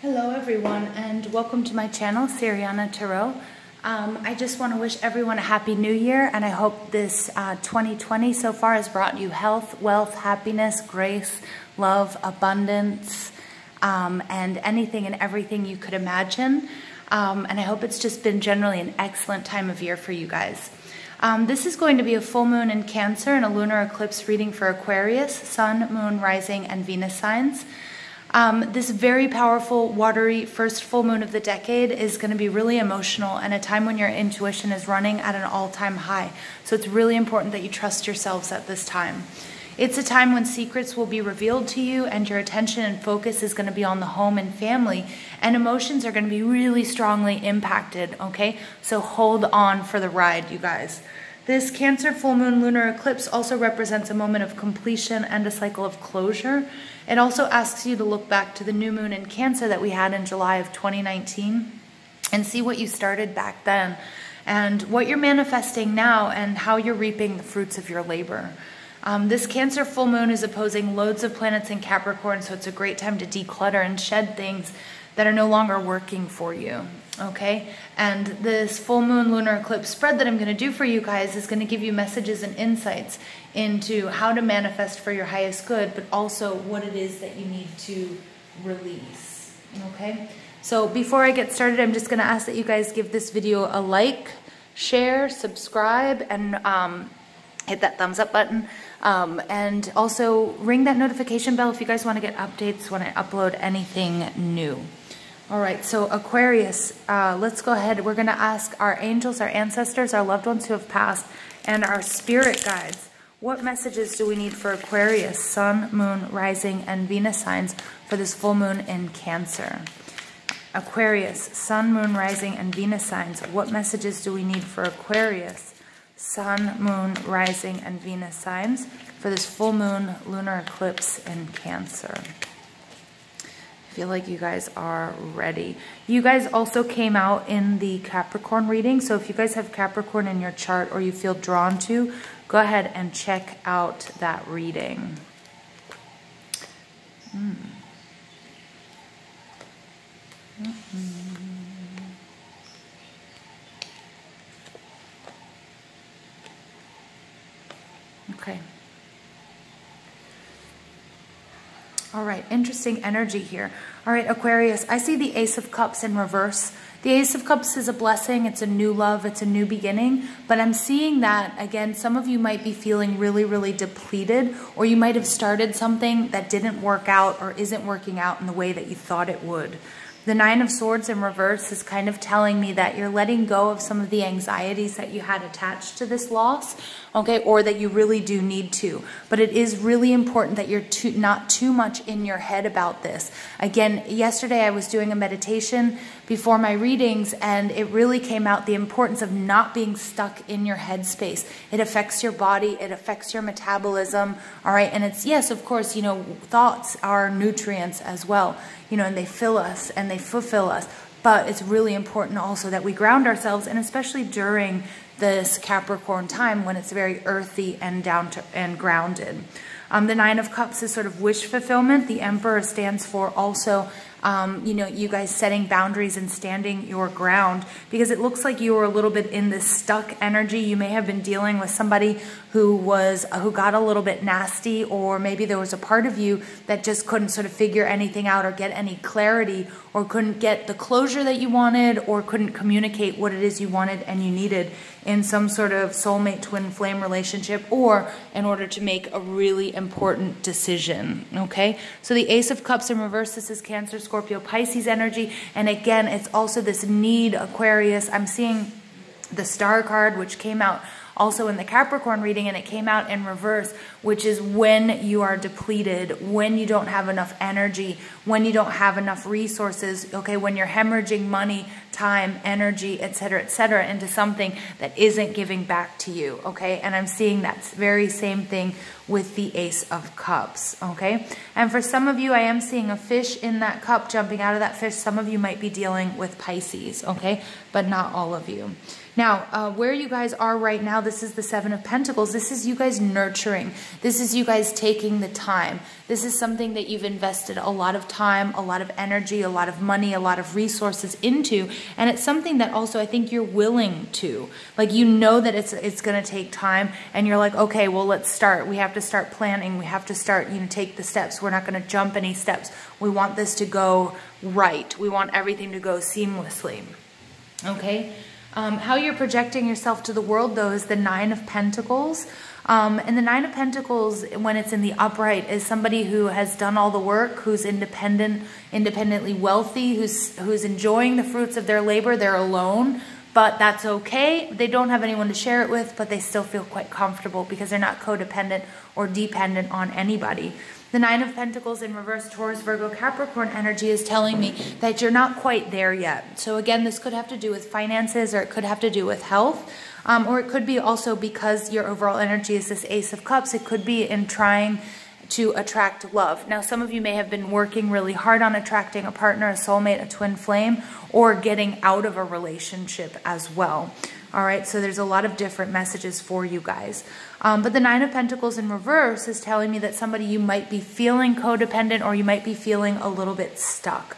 Hello everyone, and welcome to my channel, Siriana Tarot. I just want to wish everyone a happy new year, and I hope this 2020 so far has brought you health, wealth, happiness, grace, love, abundance, and anything and everything you could imagine. And I hope it's just been generally an excellent time of year for you guys. This is going to be a full moon in Cancer and a lunar eclipse reading for Aquarius, Sun, Moon, Rising, and Venus signs. This very powerful, watery first full moon of the decade is going to be really emotional and a time when your intuition is running at an all-time high. So it's really important that you trust yourselves at this time. It's a time when secrets will be revealed to you and your attention and focus is going to be on the home and family, and emotions are going to be really strongly impacted, okay? So hold on for the ride, you guys. This Cancer full moon lunar eclipse also represents a moment of completion and a cycle of closure. It also asks you to look back to the new moon in Cancer that we had in July of 2019 and see what you started back then and what you're manifesting now and how you're reaping the fruits of your labor. This Cancer full moon is opposing loads of planets in Capricorn, so it's a great time to declutter and shed things that are no longer working for you, okay? And this full moon lunar eclipse spread that I'm going to do for you guys is going to give you messages and insights into how to manifest for your highest good, but also what it is that you need to release, okay? So before I get started, I'm just going to ask that you guys give this video a like, share, subscribe, and hit that thumbs up button. And also ring that notification bell if you guys want to get updates when I upload anything new. All right, so Aquarius, let's go ahead. We're going to ask our angels, our ancestors, our loved ones who have passed, and our spirit guides. What messages do we need for Aquarius, Sun, Moon, Rising, and Venus signs for this full moon in Cancer? Aquarius, Sun, Moon, Rising, and Venus signs. What messages do we need for Aquarius, Sun, Moon, Rising, and Venus signs for this full moon lunar eclipse in Cancer? I feel like you guys are ready. You guys also came out in the Capricorn reading, so if you guys have Capricorn in your chart or you feel drawn to, go ahead and check out that reading. Okay. All right, interesting energy here. All right, Aquarius, I see the Ace of Cups in reverse. The Ace of Cups is a blessing. It's a new love. It's a new beginning. But I'm seeing that, again, some of you might be feeling really, really depleted, or you might have started something that didn't work out or isn't working out in the way that you thought it would. The Nine of Swords in reverse is kind of telling me that you're letting go of some of the anxieties that you had attached to this loss, okay, or that you really do need to. But it is really important that you're not too much in your head about this. Again, yesterday I was doing a meditation before my readings, and it really came out the importance of not being stuck in your headspace. It affects your body, it affects your metabolism, all right? And it's, yes, of course, you know, thoughts are nutrients as well, you know, and they fill us and they fulfill us. But it's really important also that we ground ourselves, and especially during this Capricorn time when it's very earthy and down to and grounded. The Nine of Cups is sort of wish fulfillment. The Emperor stands for also, you know, you guys setting boundaries and standing your ground, because it looks like you were a little bit in this stuck energy. You may have been dealing with somebody who got a little bit nasty, or maybe there was a part of you that just couldn't sort of figure anything out or get any clarity, or couldn't get the closure that you wanted, or couldn't communicate what it is you wanted and you needed in some sort of soulmate twin flame relationship, or in order to make a really important decision, okay? So the Ace of Cups in reverse, this is Cancer, Scorpio, Pisces energy. And again, it's also this need, Aquarius. I'm seeing the Star card, which came out also in the Capricorn reading, and it came out in reverse, which is when you are depleted, when you don't have enough energy, when you don't have enough resources, okay, when you're hemorrhaging money time, energy, etc., into something that isn't giving back to you, okay? And I'm seeing that very same thing with the Ace of Cups, okay? And for some of you, I am seeing a fish in that cup jumping out of that fish. Some of you might be dealing with Pisces, okay? But not all of you. Now, where you guys are right now, this is the Seven of Pentacles. This is you guys nurturing. This is you guys taking the time. This is something that you've invested a lot of time, a lot of energy, a lot of money, a lot of resources into. And it's something that also I think you're willing to. Like, you know that it's going to take time. And you're like, okay, well, let's start. We have to start planning. We have to start, take the steps. We're not going to jump any steps. We want this to go right. We want everything to go seamlessly. Okay? How you're projecting yourself to the world, though, is the Nine of Pentacles. And the Nine of Pentacles, when it's in the upright, is somebody who has done all the work, who's independently wealthy, who's enjoying the fruits of their labor. They're alone, but that's okay. They don't have anyone to share it with, but they still feel quite comfortable because they're not codependent or dependent on anybody. The Nine of Pentacles in reverse, Taurus, Virgo, Capricorn energy is telling me that you're not quite there yet. So again, this could have to do with finances, or it could have to do with health, or it could be also because your overall energy is this Ace of Cups. It could be in trying to attract love. Now, some of you may have been working really hard on attracting a partner, a soulmate, a twin flame, or getting out of a relationship as well. All right, so there's a lot of different messages for you guys. But the Nine of Pentacles in reverse is telling me that somebody, you might be feeling codependent, or you might be feeling a little bit stuck.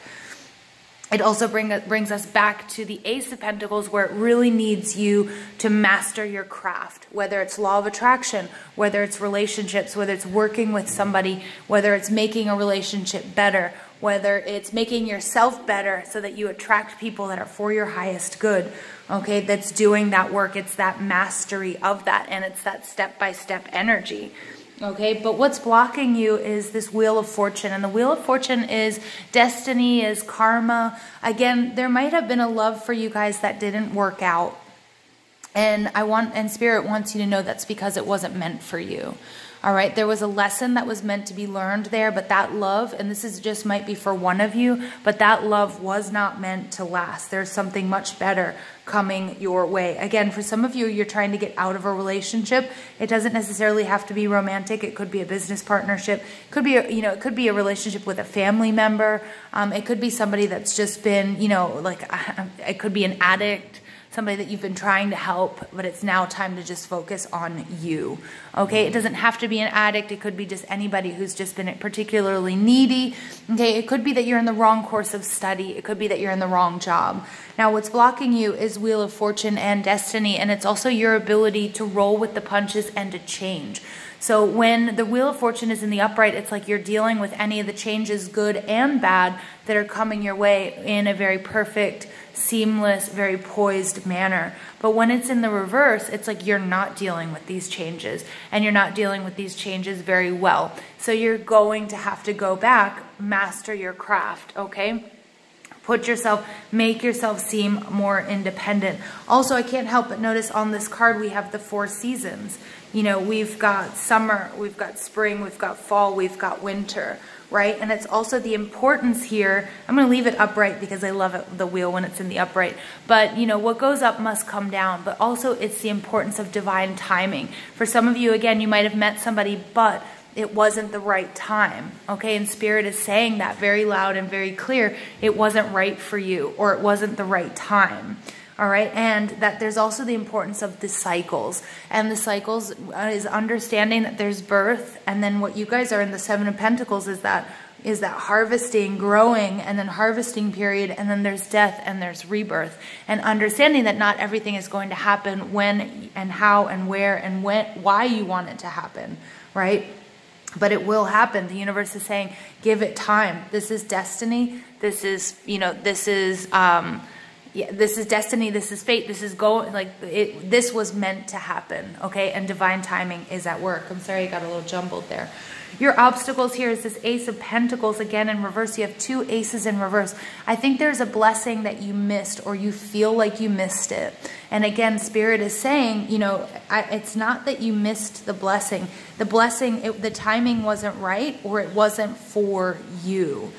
It also brings us back to the Ace of Pentacles, where it really needs you to master your craft, whether it's law of attraction, whether it's relationships, whether it's working with somebody, whether it's making a relationship better, whether it's making yourself better so that you attract people that are for your highest good, okay, that's doing that work. It's that mastery of that, and it's that step-by-step energy. Okay, but what's blocking you is this Wheel of Fortune. And the Wheel of Fortune is destiny, is karma. Again, there might have been a love for you guys that didn't work out. And Spirit wants you to know that's because it wasn't meant for you. All right, there was a lesson that was meant to be learned there, but that love, and this is just might be for one of you, but that love was not meant to last. There's something much better coming your way. Again, for some of you, you're trying to get out of a relationship. It doesn't necessarily have to be romantic. It could be a business partnership. It could be, it could be a relationship with a family member. It could be somebody that's just been, it could be an addict, somebody that you've been trying to help, but it's now time to just focus on you. Okay, it doesn't have to be an addict. It could be just anybody who's just been particularly needy. Okay, it could be that you're in the wrong course of study. It could be that you're in the wrong job. Now, what's blocking you is Wheel of Fortune and destiny, and it's also your ability to roll with the punches and to change. So when the Wheel of Fortune is in the upright, it's like you're dealing with any of the changes, good and bad, that are coming your way in a very perfect, seamless, very poised manner. But when it's in the reverse, it's like you're not dealing with these changes, and you're not dealing with these changes very well. So you're going to have to go back, master your craft, okay? Make yourself seem more independent. Also, I can't help but notice on this card, we have the 4 seasons. We've got summer, we've got spring, we've got fall, we've got winter, right? And it's also the importance here. I'm going to leave it upright because I love the wheel when it's in the upright. But, what goes up must come down. But also it's the importance of divine timing. For some of you, again, you might have met somebody, but it wasn't the right time, okay? And Spirit is saying that very loud and very clear. It wasn't right for you, or it wasn't the right time, all right? And that there's also the importance of the cycles. And the cycles is understanding that there's birth, and then what you guys are in the Seven of Pentacles is that harvesting, growing, and then harvesting period, and then there's death and there's rebirth. And understanding that not everything is going to happen when and how and where and why you want it to happen, right? But it will happen. The universe is saying, give it time. This is destiny. This is, this is destiny. This is fate. This is this was meant to happen. Okay. And divine timing is at work. I'm sorry, I got a little jumbled there. Your obstacles here is this Ace of Pentacles again in reverse. You have 2 aces in reverse. I think there's a blessing that you missed, or you feel like you missed it. And again, Spirit is saying, it's not that you missed the blessing. The blessing, the timing wasn't right, or it wasn't for you.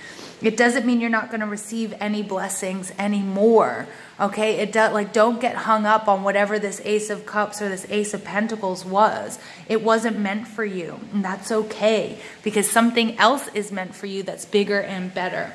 It doesn't mean you're not going to receive any blessings anymore. Okay, it does, like, don't get hung up on whatever this Ace of Cups or this Ace of Pentacles was. It wasn't meant for you, and that's okay, because something else is meant for you that's bigger and better.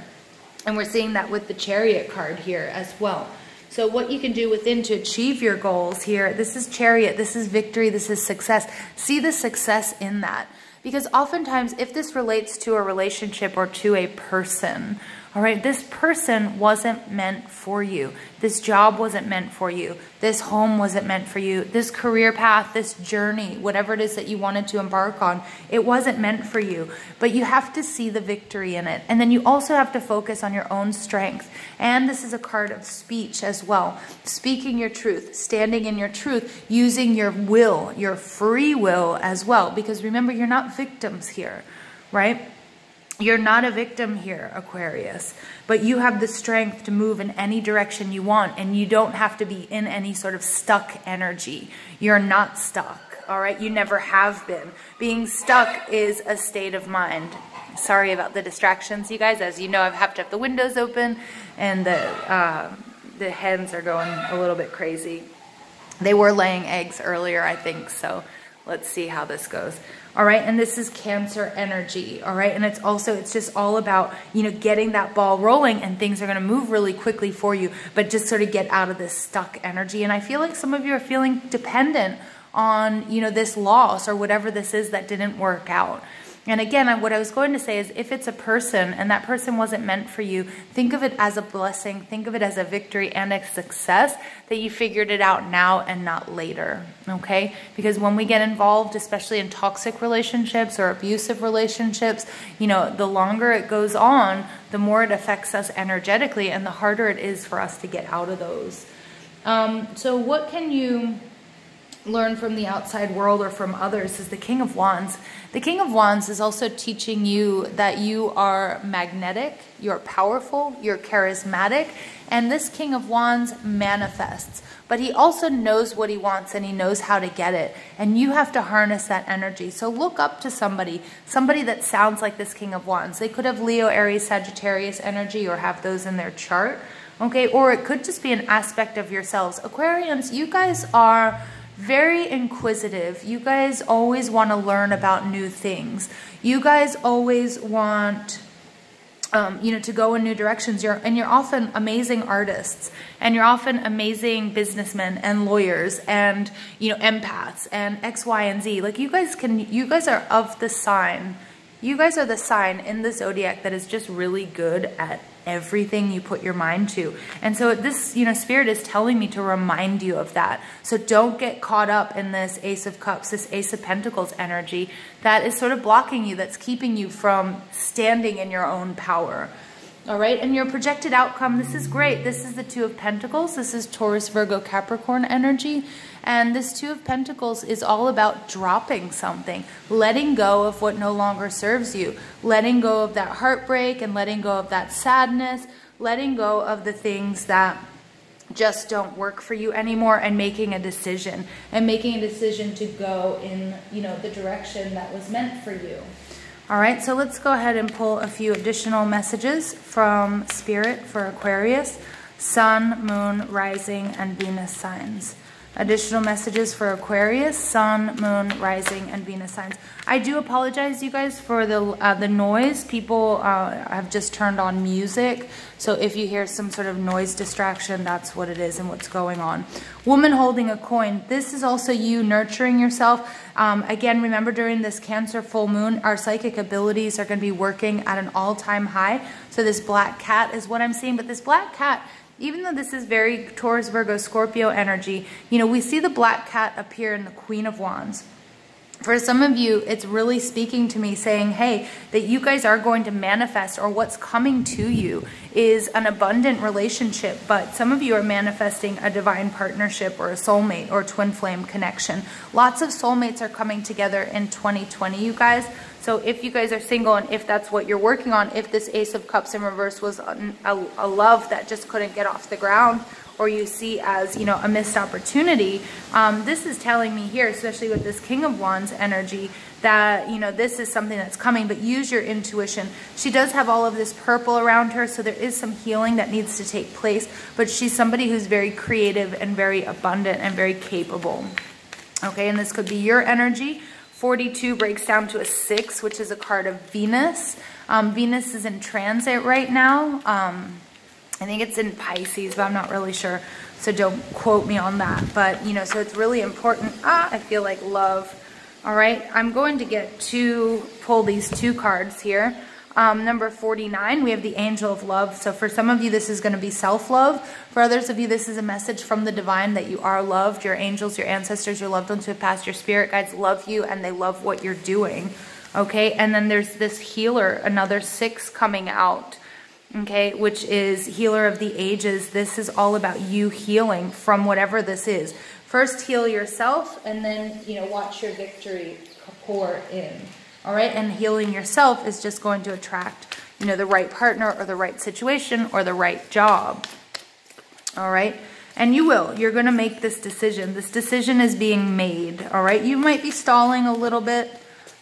And we're seeing that with the Chariot card here as well. So what you can do within to achieve your goals here, this is Chariot, this is victory, this is success. See the success in that. Because oftentimes, if this relates to a relationship or to a person, all right, this person wasn't meant for you. This job wasn't meant for you. This home wasn't meant for you. This career path, this journey, whatever it is that you wanted to embark on, it wasn't meant for you. But you have to see the victory in it. And then you also have to focus on your own strength. And this is a card of speech as well. Speaking your truth, standing in your truth, using your will, your free will as well. Because remember, you're not victims here, right? You're not a victim here, Aquarius, but you have the strength to move in any direction you want, and you don't have to be in any sort of stuck energy. You're not stuck, all right? You never have been. Being stuck is a state of mind. Sorry about the distractions, you guys. As you know, I have to have the windows open, and the hens are going a little bit crazy. They were laying eggs earlier, I think, so let's see how this goes. All right, and this is Cancer energy, all right? And it's just all about, you know, getting that ball rolling, and things are going to move really quickly for you, but just sort of get out of this stuck energy. And I feel like some of you are feeling dependent on, you know, this loss or whatever this is that didn't work out. And again, what I was going to say is, if it's a person and that person wasn't meant for you, think of it as a blessing, think of it as a victory and a success that you figured it out now and not later, okay? Because when we get involved, especially in toxic relationships or abusive relationships, you know, the longer it goes on, the more it affects us energetically, and the harder it is for us to get out of those. So what can you learn from the outside world or from others is the King of Wands. The King of Wands is also teaching you that you are magnetic, you're powerful, you're charismatic, and this King of Wands manifests. But he also knows what he wants, and he knows how to get it. And you have to harness that energy. So look up to somebody that sounds like this King of Wands. They could have Leo, Aries, Sagittarius energy, or have those in their chart. Okay, or it could just be an aspect of yourselves. Aquarians, you guys are very inquisitive. You guys always want to learn about new things. You guys always want, you know, to go in new directions. You're often amazing artists, and you're often amazing businessmen and lawyers and, you know, empaths and X, Y, and Z. Like, you guys are of the sign. You guys are the sign in the zodiac that is just really good at everything you put your mind to. And so this, you know, Spirit is telling me to remind you of that. So don't get caught up in this Ace of Cups, this Ace of Pentacles energy that is sort of blocking you, that's keeping you from standing in your own power. All right, and your projected outcome, this is great. This is the Two of Pentacles. This is Taurus, Virgo, Capricorn energy. And this Two of Pentacles is all about dropping something, letting go of what no longer serves you, letting go of that heartbreak and letting go of that sadness, letting go of the things that just don't work for you anymore, and making a decision, to go in, you know, the direction that was meant for you. All right, so let's go ahead and pull a few additional messages from Spirit for Aquarius, Sun, Moon, Rising, and Venus signs. Additional messages for Aquarius, Sun, Moon, Rising, and Venus signs. I do apologize, you guys, for the noise. People have just turned on music, so if you hear some sort of noise distraction, that's what it is and what's going on. Woman holding a coin. This is also you nurturing yourself. Again, remember, during this Cancer full moon, our psychic abilities are going to be working at an all-time high. So this black cat is what I'm seeing, but this black cat, even though this is very Taurus, Virgo, Scorpio energy, you know, we see the black cat appear in the Queen of Wands. For some of you, it's really speaking to me saying, hey, that you guys are going to manifest, or what's coming to you is an abundant relationship, but some of you are manifesting a divine partnership or a soulmate or twin flame connection. Lots of soulmates are coming together in 2020, you guys. So if you guys are single, and if that's what you're working on, if this Ace of Cups in reverse was a love that just couldn't get off the ground, or you see as, you know, a missed opportunity, this is telling me here, especially with this King of Wands energy, that, you know, this is something that's coming, but use your intuition. She does have all of this purple around her, so there is some healing that needs to take place, but she's somebody who's very creative and very abundant and very capable. Okay, and this could be your energy. 42 breaks down to a 6, which is a card of Venus. Venus is in transit right now. I think it's in Pisces, but I'm not really sure, so don't quote me on that. But, you know, so it's really important. I feel like love. All right, I'm going to pull these 2 cards here. Number 49, we have the Angel of Love. So for some of you, this is going to be self-love. For others of you, this is a message from the divine that you are loved. Your angels, your ancestors, your loved ones who have passed, your spirit guides love you, and they love what you're doing. Okay, and then there's this healer, another 6 coming out. Okay, which is Healer of the Ages. This is all about you healing from whatever this is. First heal yourself, and then, you know, watch your victory pour in. All right, and healing yourself is just going to attract, you know, the right partner or the right situation or the right job. All right, and you will. You're going to make this decision. This decision is being made. All right, you might be stalling a little bit.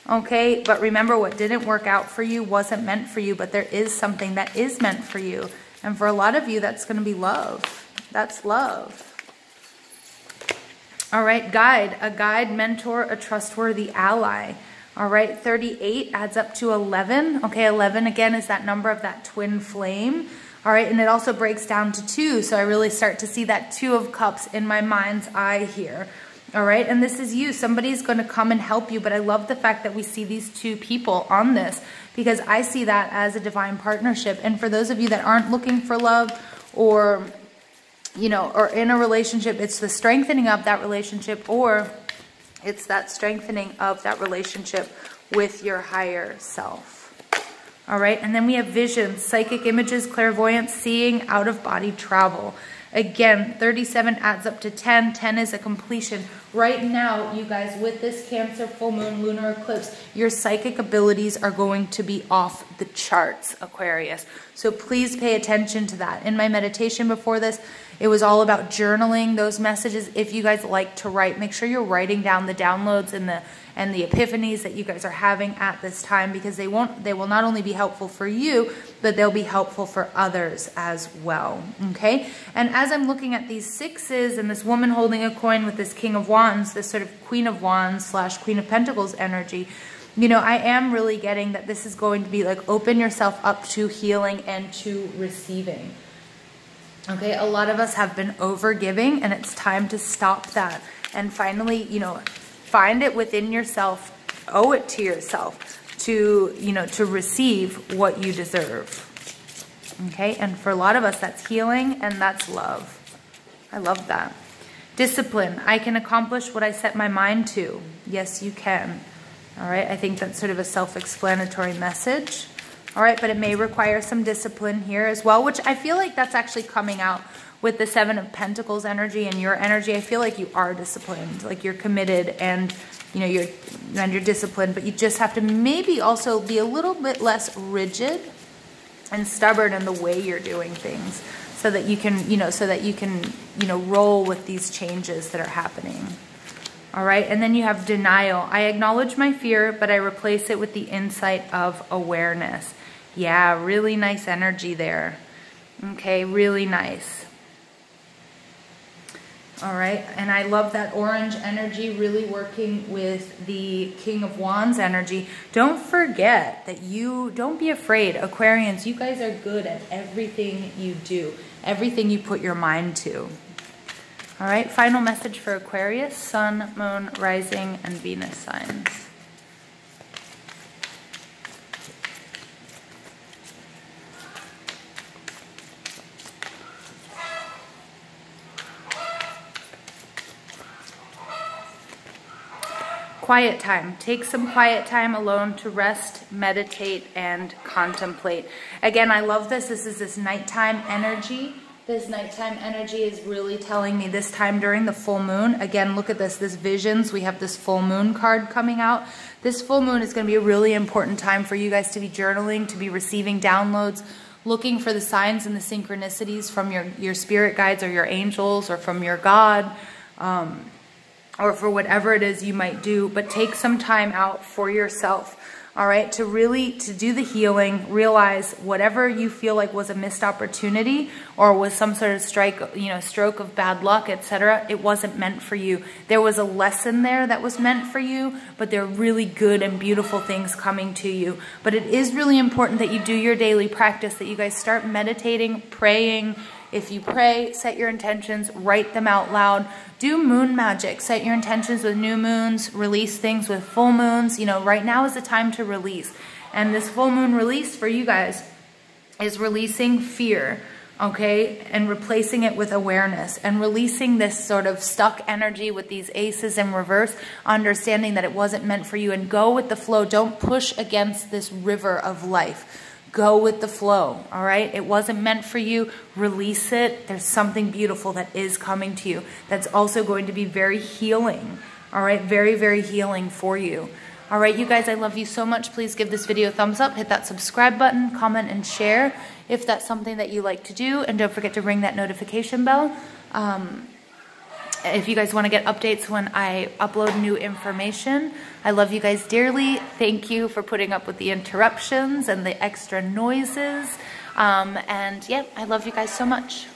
Okay, but remember, what didn't work out for you wasn't meant for you, but there is something that is meant for you. And for a lot of you, that's going to be love. That's love. All right, guide, a guide, mentor, a trustworthy ally. All right, 38 adds up to 11. Okay, 11 again is that number of that twin flame. All right, and it also breaks down to 2. So I really start to see that 2 of Cups in my mind's eye here. All right, and this is you. Somebody's going to come and help you, but I love the fact that we see these 2 people on this, because I see that as a divine partnership. And for those of you that aren't looking for love, or, you know, or in a relationship, it's the strengthening of that relationship, or it's that strengthening of that relationship with your higher self. All right, and then we have visions, psychic images, clairvoyance, seeing, out-of-body travel. Again, 37 adds up to 10. 10 is a completion. Right now, you guys, with this Cancer full moon lunar eclipse, your psychic abilities are going to be off the charts, Aquarius. So please pay attention to that. In my meditation before this, it was all about journaling those messages. If you guys like to write, make sure you're writing down the downloads and the epiphanies that you guys are having at this time, because they will not only be helpful for you, but they'll be helpful for others as well. Okay? And as I'm looking at these 6s and this woman holding a coin with this King of Wands, this sort of Queen of Wands / Queen of Pentacles energy, you know, I am really getting that this is going to be like, open yourself up to healing and to receiving. Okay, a lot of us have been over-giving, and it's time to stop that and finally, you know, find it within yourself, owe it to yourself to, you know, to receive what you deserve. Okay, and for a lot of us, that's healing and that's love. I love that. Discipline. I can accomplish what I set my mind to. Yes, you can. All right, I think that's sort of a self-explanatory message. All right, but it may require some discipline here as well, which I feel like that's actually coming out with the 7 of Pentacles energy and your energy. I feel like you are disciplined, like you're committed, and you know, you're disciplined, but you just have to maybe also be a little bit less rigid and stubborn in the way you're doing things, so that you can, you know, roll with these changes that are happening. All right, and then you have denial. I acknowledge my fear, but I replace it with the insight of awareness. Yeah, really nice energy there. Okay, really nice. All right, and I love that orange energy really working with the King of Wands energy. Don't forget that don't be afraid. Aquarians, you guys are good at everything you do, everything you put your mind to. All right, final message for Aquarius, Sun, Moon, Rising, and Venus signs. Quiet time. Take some quiet time alone to rest, meditate, and contemplate. Again, I love this. This is this nighttime energy. This nighttime energy is really telling me this time during the full moon. Again, look at this visions. We have this full moon card coming out. This full moon is going to be a really important time for you guys to be journaling, to be receiving downloads, looking for the signs and the synchronicities from your spirit guides or your angels or from your God, or for whatever it is you might do. But take some time out for yourself, all right, to do the healing. Realize whatever you feel like was a missed opportunity or was some sort of stroke of bad luck, etc., it wasn't meant for you. There was a lesson there that was meant for you, but there are really good and beautiful things coming to you. But it is really important that you do your daily practice, that you guys start meditating, praying. If you pray, set your intentions, write them out loud. Do moon magic. Set your intentions with new moons. Release things with full moons. You know, right now is the time to release. And this full moon release for you guys is releasing fear, okay? And replacing it with awareness. And releasing this sort of stuck energy with these aces in reverse. Understanding that it wasn't meant for you. And go with the flow. Don't push against this river of life. Go with the flow, all right? It wasn't meant for you. Release it. There's something beautiful that is coming to you that's also going to be very healing, all right? Very, very healing for you. All right, you guys, I love you so much. Please give this video a thumbs up. Hit that subscribe button, comment, and share if that's something that you like to do. And don't forget to ring that notification bell. If you guys want to get updates when I upload new information. I love you guys dearly. Thank you for putting up with the interruptions and the extra noises. And yeah, I love you guys so much.